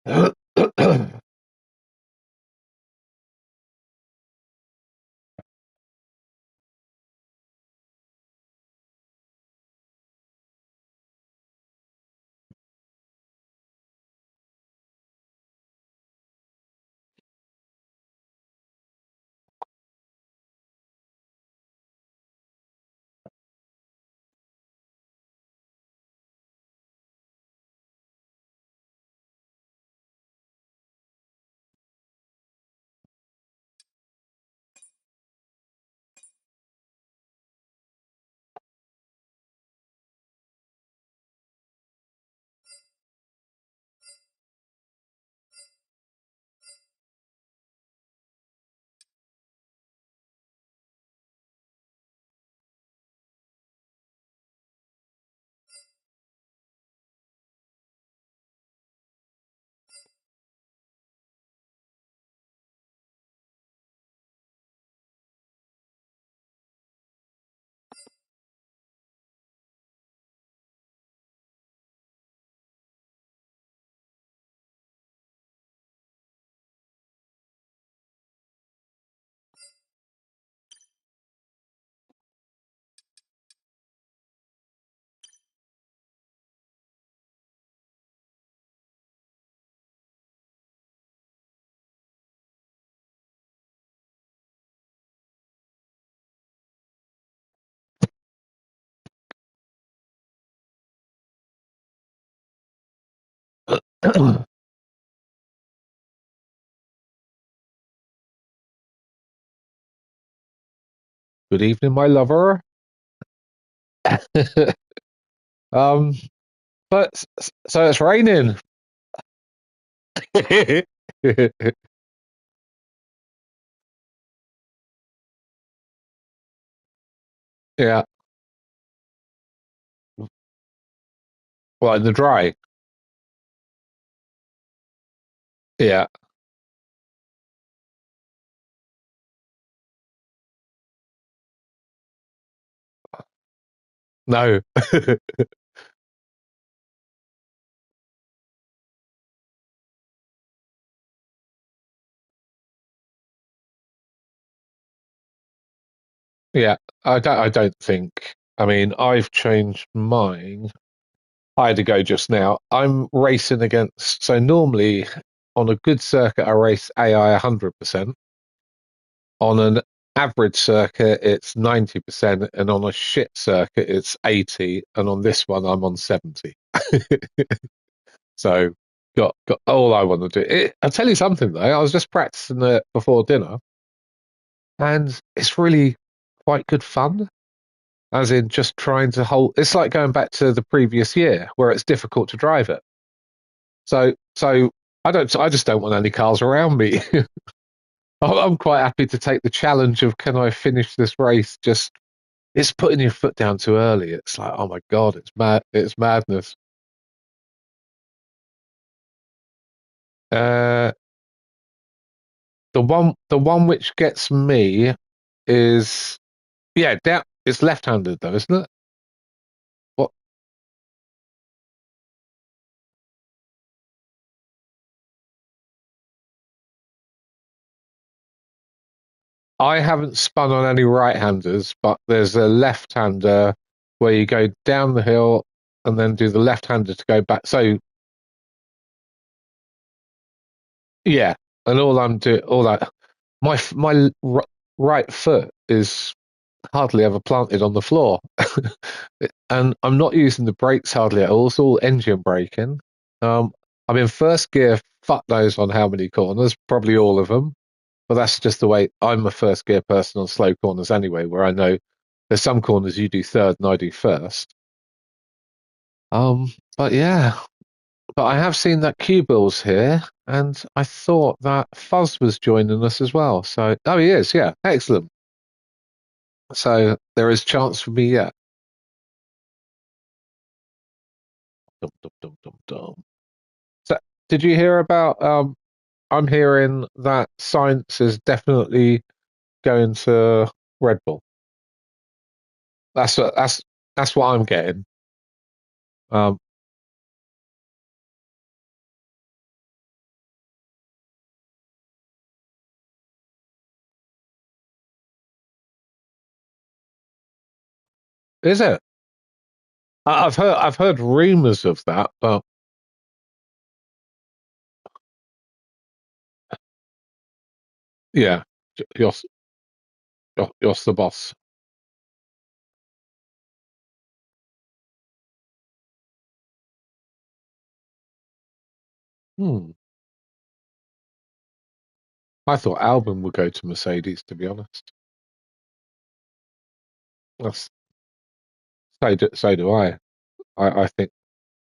Good evening, my lover. um, so it's raining. Yeah, well, in the dry. Yeah, no. Yeah, I don't think. I mean, I've changed mine. I had to go just now. I'm racing against. So normally on a good circuit, I race AI 100%. On an average circuit, it's 90%, and on a shit circuit, it's 80. And on this one, I'm on 70. So got all I want to do. I'll tell you something though. I was just practicing it before dinner, and it's really quite good fun. As in, just trying to hold. It's like going back to the previous year where it's difficult to drive it. So I don't. I just don't want any cars around me. I'm quite happy to take the challenge of can I finish this race? Just it's putting your foot down too early. It's like, oh my god, it's mad. It's madness. Uh, the one which gets me is yeah, down. It's left-handed though, isn't it? What I haven't spun on any right-handers, but there's a left-hander where you go down the hill and then do the left-hander to go back. So yeah, and all I'm doing, all that, right foot is hardly ever planted on the floor, and I'm not using the brakes hardly at all. It's all engine braking. Um, I'm in first gear. Fuck knows on how many corners, probably all of them. But that's just the way I'm a first gear person on slow corners anyway, where I know there's some corners you do third and I do first. But yeah, but I have seen that Q Bill's here, and I thought that Fuzz was joining us as well. So, oh, he is, yeah, excellent. So there is chance for me yet. Dum, dum, dum, dum, dum. So, did you hear about? I'm hearing that science is definitely going to Red Bull. That's what I'm getting. Um, Is it? I've heard rumours of that, but yeah, you're you're the boss. Hmm. I thought Albon would go to Mercedes, to be honest. That's, so do I. I think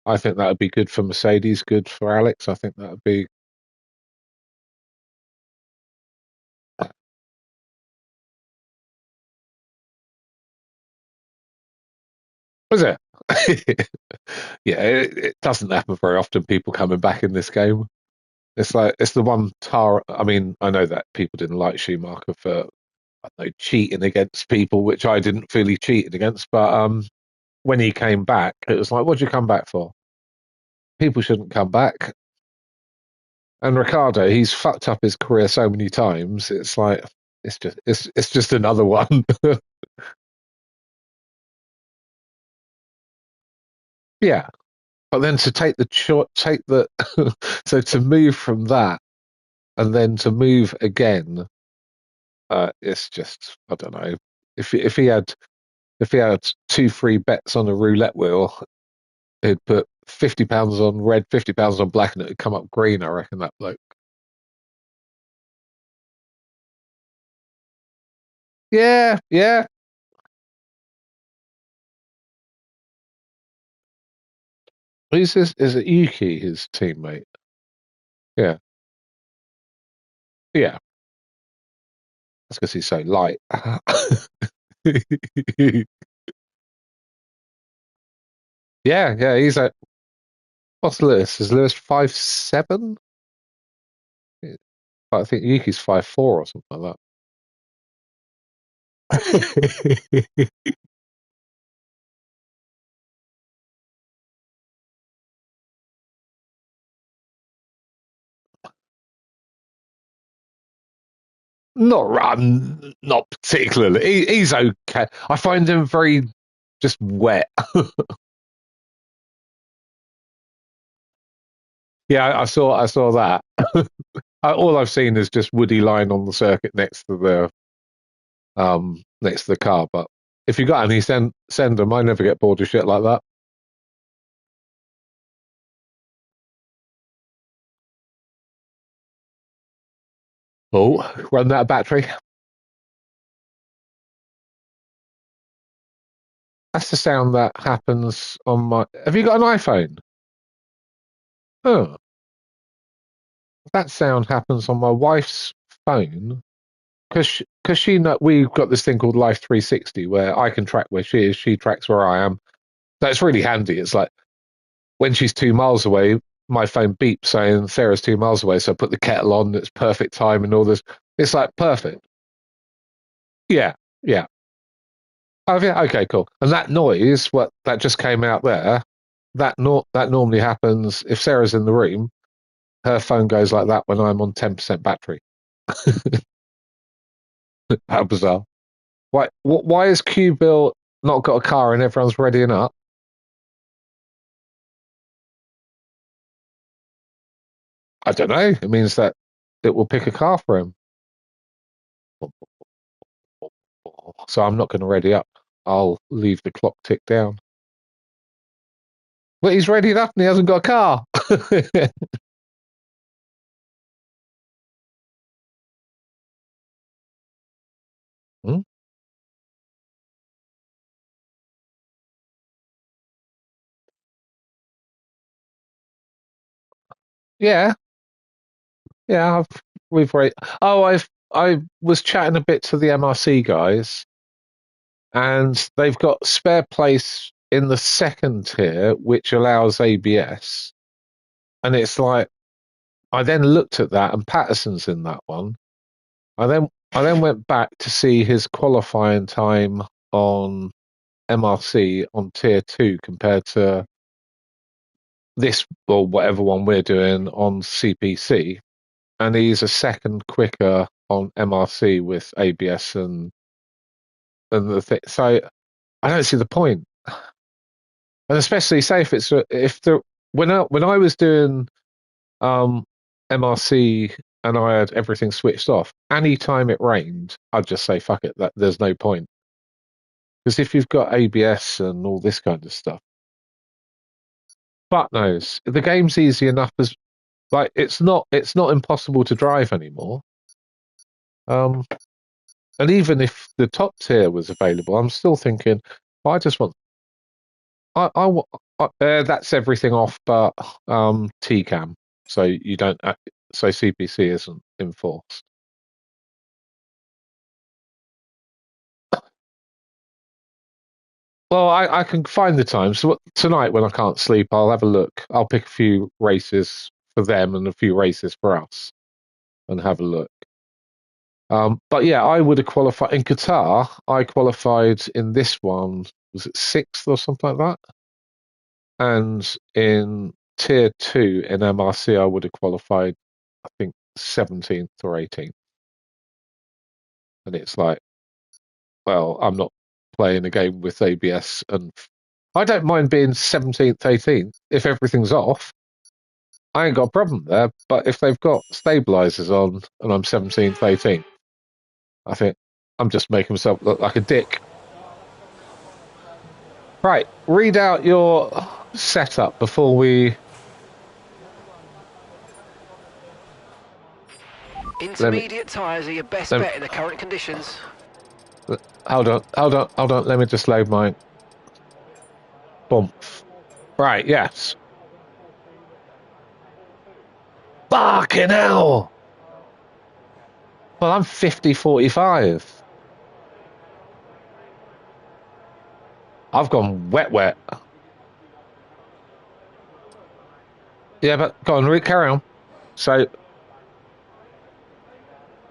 that would be good for Mercedes, good for Alex. I think that would be. Was it? Yeah, it doesn't happen very often. People coming back in this game. It's like it's the one tar. I mean, I know that people didn't like Schumacher for I don't know cheating against people, which I didn't feel he cheated against. But when he came back, it was like, what'd you come back for? People shouldn't come back. And Ricardo, he's fucked up his career so many times. It's like it's just another one. Yeah, but then to take the short, take the so to move from that and then to move again, it's just I don't know. If he had two free bets on a roulette wheel, he'd put £50 on red, £50 on black, and it'd come up green. I reckon that bloke. Yeah, yeah. Who's this? Is it Yuki, his teammate? Yeah, yeah. That's because he's so light. Yeah, yeah. He's at what's Lewis? Is Lewis 5'7"? I think Yuki's 5'4" or something like that. Not run, not particularly. He's okay. I find him very just wet. Yeah, I saw that. All I've seen is just Woody lying on the circuit next to the car. But if you got any, send them. I never get bored of shit like that. Oh, run that battery. That's the sound that happens on my. Have you got an iPhone? Oh, that sound happens on my wife's phone because she know we've got this thing called Life 360 where I can track where she is, she tracks where I am. That's really handy. It's like when she's 2 miles away, my phone beeps saying Sarah's 2 miles away, so I put the kettle on. It's perfect time and all this. It's like perfect. Yeah, yeah. Oh yeah, okay, cool. And that noise, what that just came out there, that normally happens if Sarah's in the room. Her phone goes like that when I'm on 10% battery. How bizarre! Why is Q Bill not got a car and everyone's readying up? I don't know. It means that it will pick a car for him. So I'm not going to ready up. I'll leave the clock tick down. But he's readied up and he hasn't got a car. Hmm? Yeah, yeah. We've read. Oh, I was chatting a bit to the MRC guys, and they've got spare place in the second tier, which allows ABS. And it's like I then looked at that, and Patterson's in that one. I then went back to see his qualifying time on MRC on tier two compared to this or whatever one we're doing on CPC, and he's a second quicker on MRC with ABS and the thing. So I don't see the point. And especially say if the when I was doing um MRC and I had everything switched off, any time it rained, I'd just say fuck it, that there's no point. Because if you've got ABS and all this kind of stuff, fuck knows. The game's easy enough as like it's not impossible to drive anymore. Um and even if the top tier was available, I'm still thinking I just want I, wa- that's everything off but TCAM. So you don't so CPC isn't enforced. Well, I can find the time. So tonight, when I can't sleep, I'll have a look. I'll pick a few races for them and a few races for us, and have a look. But yeah, I would have qualified in Qatar. I qualified in this one. Was it sixth or something like that? And in tier two in MRC, I would have qualified, I think, 17th or 18th. And it's like, well, I'm not playing a game with ABS, and I don't mind being 17th, 18th if everything's off. I ain't got a problem there. But if they've got stabilizers on and I'm 17th, 18th, I think I'm just making myself look like a dick. Right, read out your setup before we. Intermediate tyres are your best bet in the current conditions. Hold on. Let me just load mine. Bump. Right, yes. Fucking hell! Well, I'm 50-45. I've gone wet. Yeah, but go on, carry on. So,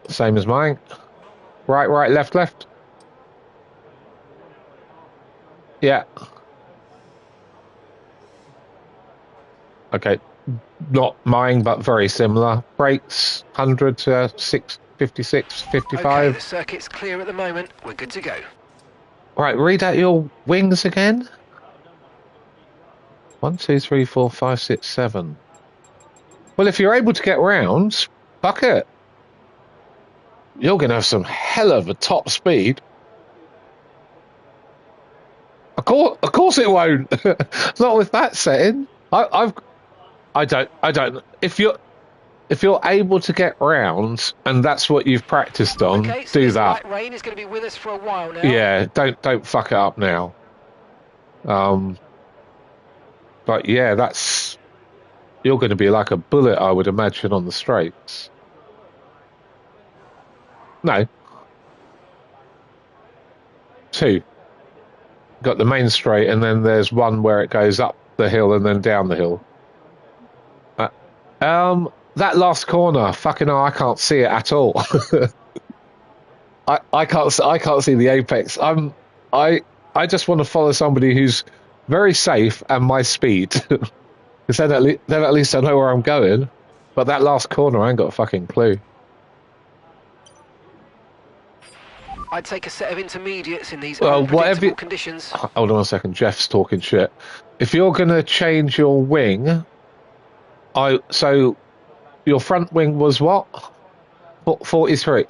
same as mine. Right, left. Yeah. Okay. Not mine, but very similar. Brakes, 100 to 56, 55. Okay, the circuit's clear at the moment. We're good to go. Right, read out your wings again. 1, 2, 3, 4, 5, 6, 7. Well, if you're able to get round, fuck it. You're going to have some hell of a top speed. Of course it won't. Not with that setting. I don't. If you're able to get round and that's what you've practiced on, okay, so do this that. light rain is going to be with us for a while now. Yeah, don't fuck it up now. But yeah, you're going to be like a bullet, I would imagine, on the straights. No, 2. Got the main straight, and then there's one where it goes up the hill and then down the hill. That last corner, fucking hell, I can't see it at all. I can't see the apex. I just want to follow somebody who's very safe and my speed, because then at least I know where I'm going. But that last corner, I ain't got a fucking clue. I'd take a set of intermediates in these unpredictable conditions. Hold on a second, Jeff's talking shit. If you're gonna change your wing, so your front wing was what? 43.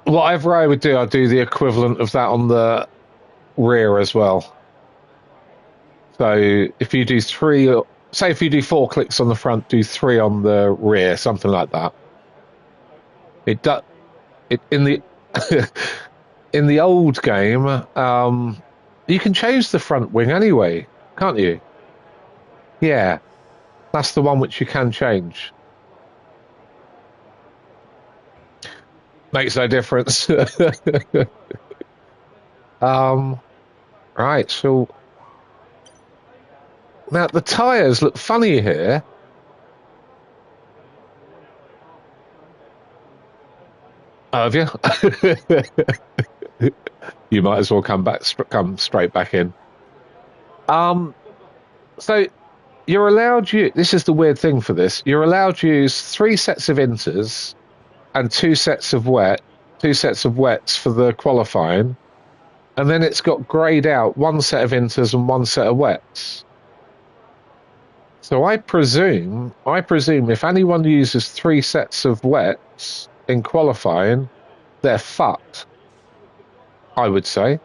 Whatever I would do, I'd do the equivalent of that on the rear as well. So if you do 3, say if you do 4 clicks on the front, do 3 on the rear, something like that. It does. It in the in the old game, you can change the front wing anyway, can't you? Yeah, that's the one which you can change. Makes no difference. Right, so now the tyres look funny here. Oh, have you? You might as well come straight back in. So you're allowed this is the weird thing for this. You're allowed to use 3 sets of inters and 2 sets of wet 2 sets of wets for the qualifying, and then it's got greyed out 1 set of inters and 1 set of wets. So I presume if anyone uses 3 sets of wets in qualifying, they're fucked, I would say.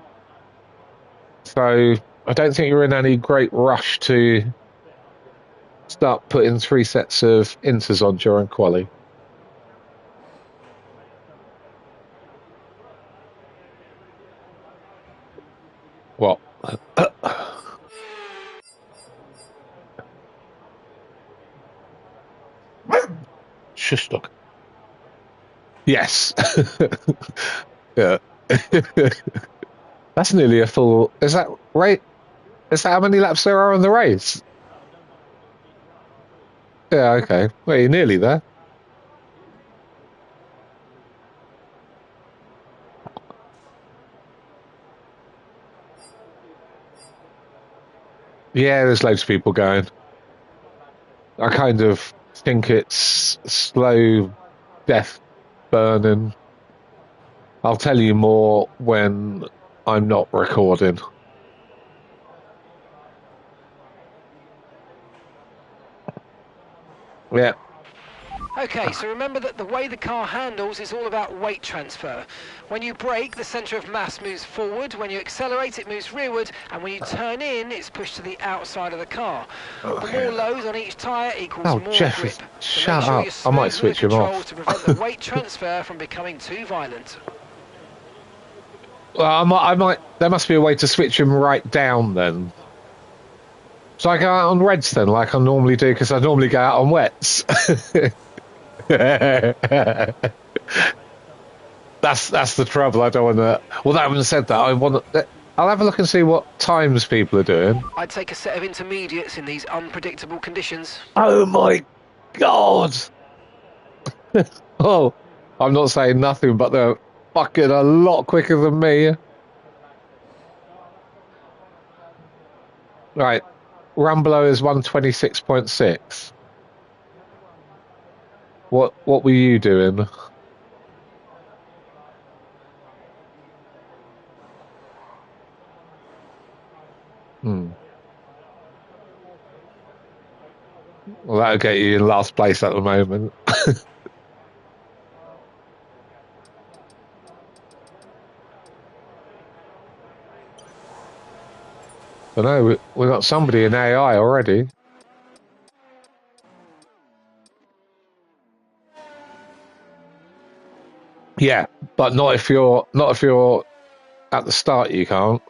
So I don't think you're in any great rush to start putting 3 sets of inters on during quali. What? Shush, dog. Yes. Yeah. That's nearly a full. Is that right? Is that how many laps there are on the race? Yeah, okay. Well, you're nearly there. Yeah, there's loads of people going. I kind of think it's slow death burning. I'll tell you more when I'm not recording. Yeah. Okay, so remember that the way the car handles is all about weight transfer. When you brake, the centre of mass moves forward. When you accelerate, it moves rearward. And when you turn in, it's pushed to the outside of the car. The more loads on each tyre equals more Jeff, grip. So shut make sure up. you're I might smooth with switch the him controls off. to prevent the weight transfer from becoming too violent. Well, I might. There must be a way to switch him right down then. So I go out on reds then, like I normally do, because I normally go out on wets. That's the trouble. I don't want to. Well, having said that, I want. I'll have a look and see what times people are doing. I'd take a set of intermediates in these unpredictable conditions. Oh my god! Oh, I'm not saying nothing, but they're fucking a lot quicker than me. Right, Rumblo is 126.6. What were you doing? Hmm. Well, that'll get you in last place at the moment. I know we got somebody in AI already. Yeah, but not if you're at the start. You can't.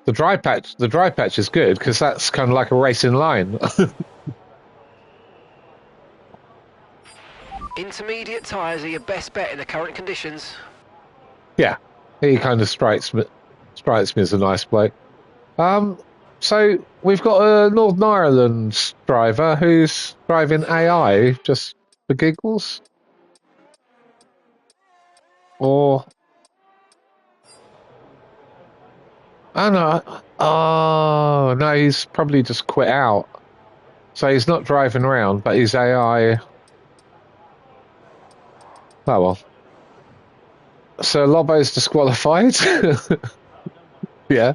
The dry patch is good because that's kind of like a racing line. Intermediate tyres are your best bet in the current conditions. Yeah, he kind of strikes me as a nice bloke. So we've got a Northern Ireland driver who's driving AI just for giggles, or oh no, oh no, he's probably just quit out. So he's not driving around, but he's AI. Oh well. So Lobo's disqualified. Yeah.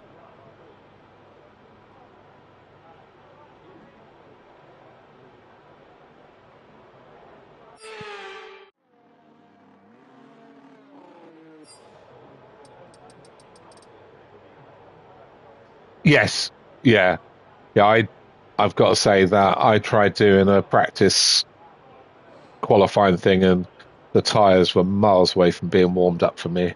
Yes. Yeah. Yeah. I've got to say that I tried doing a practice qualifying thing, and the tyres were miles away from being warmed up for me.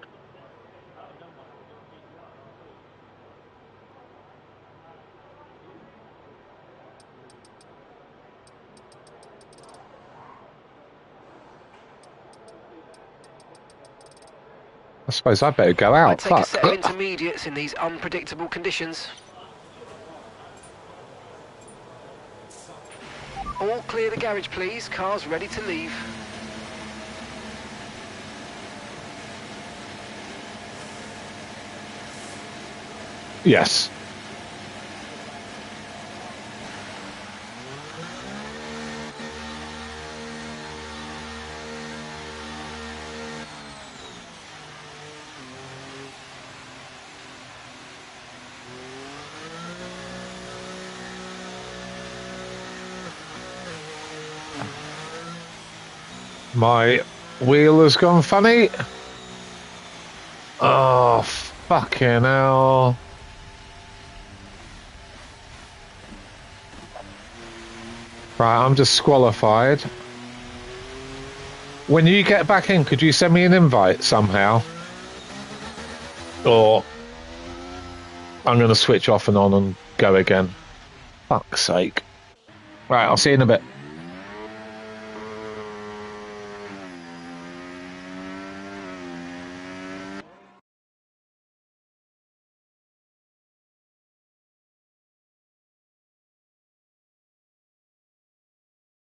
I suppose I better go out. I'd take a Fuck. set of intermediates in these unpredictable conditions. All clear the garage, please. Cars ready to leave. Yes. My wheel has gone funny. Oh, fucking hell. Right, I'm disqualified. When you get back in, could you send me an invite somehow? Or I'm going to switch off and on and go again. Fuck's sake. Right, I'll see you in a bit.